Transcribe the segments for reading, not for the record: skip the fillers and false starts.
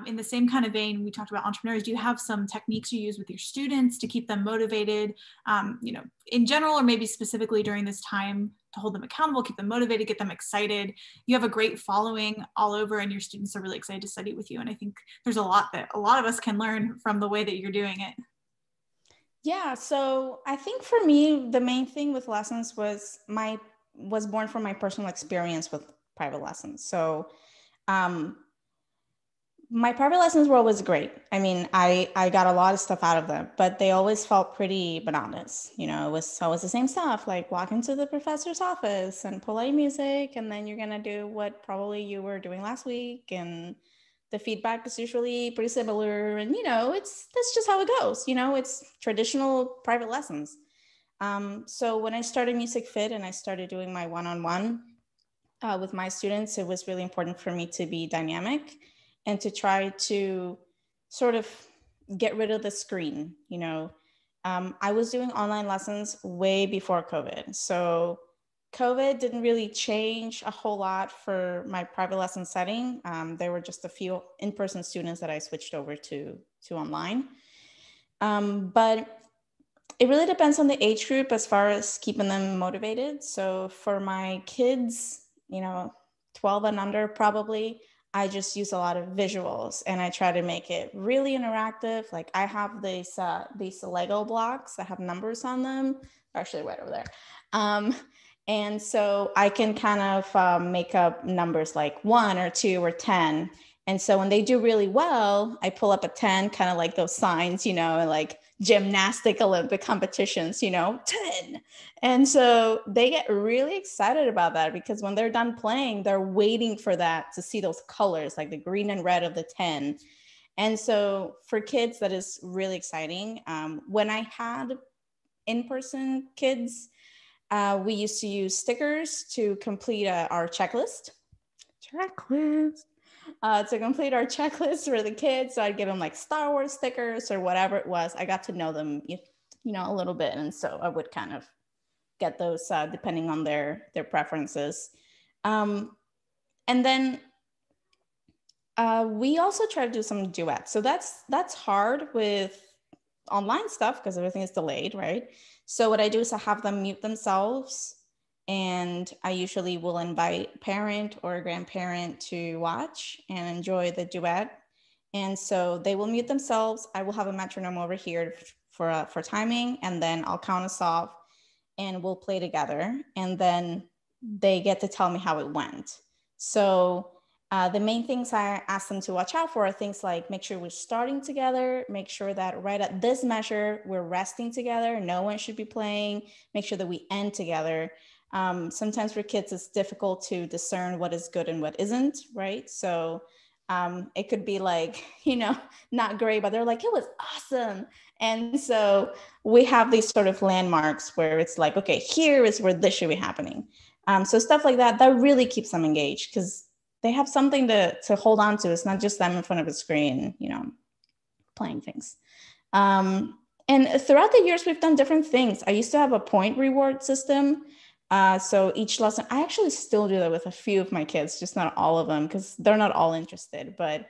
In the same kind of vein, we talked about entrepreneurs. Do you have some techniques you use with your students to keep them motivated, in general, or maybe specifically during this time to hold them accountable, keep them motivated, get them excited? You have a great following all over, and your students are really excited to study with you. And I think there's a lot that a lot of us can learn from the way that you're doing it. Yeah, so I think for me, the main thing with lessons was born from my personal experience with private lessons. So my private lessons were always great. I mean, I got a lot of stuff out of them, but they always felt pretty monotonous. You know, it was always the same stuff, like walk into the professor's office and play music, and then you're going to do what probably you were doing last week. And the feedback is usually pretty similar. And, that's just how it goes. It's traditional private lessons. So when I started Music Fit and I started doing my one-on-one with my students, it was really important for me to be dynamic and to try to sort of get rid of the screen. I was doing online lessons way before COVID. So COVID didn't really change a whole lot for my private lesson setting. There were just a few in-person students that I switched over to online. But it really depends on the age group as far as keeping them motivated. So for my kids, 12 and under probably, I just use a lot of visuals and I try to make it really interactive. Like I have these Lego blocks that have numbers on them, actually right over there. And so I can kind of make up numbers like 1 or 2 or 10. And so when they do really well, I pull up a 10, kind of like those signs, like gymnastic Olympic competitions, 10. And so they get really excited about that because when they're done playing, they're waiting for that to see those colors, like the green and red of the 10. And so for kids, that is really exciting. When I had in-person kids, we used to use stickers to complete our checklist. To complete our checklist for the kids. So I'd give them like Star Wars stickers or whatever it was. I got to know them, a little bit. And so I would kind of get those depending on their preferences. And then we also try to do some duets. So that's hard with online stuff because everything is delayed, right? So what I do is I have them mute themselves, and I usually will invite a parent or a grandparent to watch and enjoy the duet. And so they will mute themselves. I will have a metronome over here for timing, and then I'll count us off and we'll play together. And then they get to tell me how it went. So the main things I ask them to watch out for are things like make sure we're starting together, make sure that right at this measure, we're resting together. No one should be playing. Make sure that we end together. Sometimes for kids, it's difficult to discern what is good and what isn't, right? So it could be like, not great, but they're like, it was awesome. And so we have these sort of landmarks where it's like, okay, here is where this should be happening. So stuff like that really keeps them engaged because they have something to hold on to. It's not just them in front of a screen, playing things. And throughout the years, we've done different things. I used to have a point reward system. So each lesson, I actually still do that with a few of my kids, just not all of them because they're not all interested. But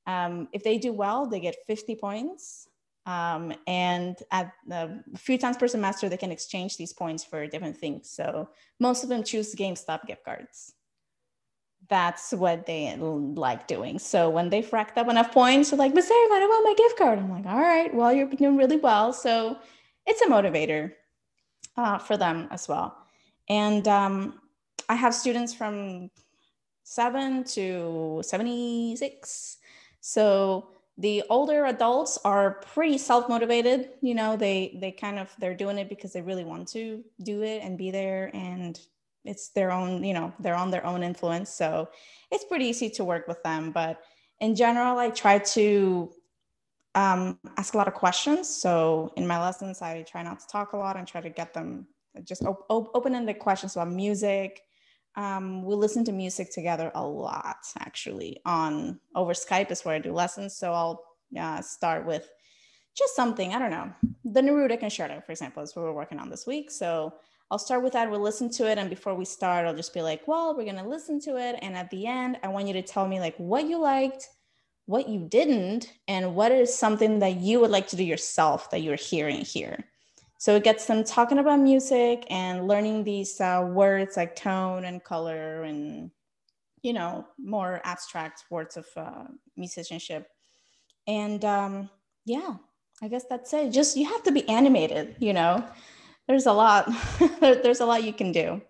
if they do well, they get 50 points. And at a few times per semester, they can exchange these points for different things. So most of them choose GameStop gift cards. That's what they like doing. So when they've racked up enough points, they're like, Miss Aragon, I want my gift card. I'm like, all right, well, you're doing really well. So it's a motivator for them as well. And I have students from 7 to 76. So the older adults are pretty self-motivated. They're doing it because they really want to do it and be there, and it's their own, they're on their own influence. So it's pretty easy to work with them. But in general, I try to ask a lot of questions. So in my lessons, I try not to talk a lot and try to get them just open-ended questions about music. We listen to music together a lot, actually. Over Skype is where I do lessons. So I'll start with just something, I don't know. The Neruda Concerto, for example, is what we're working on this week. So I'll start with that. We'll listen to it. And before we start, I'll just be like, well, we're going to listen to it. And at the end, I want you to tell me like what you liked, what you didn't, and what is something that you would like to do yourself that you're hearing here. So it gets them talking about music and learning these words like tone and color and, you know, more abstract words of musicianship. And yeah, I guess that's it. Just, you have to be animated, you know, there's a lot, there's a lot you can do.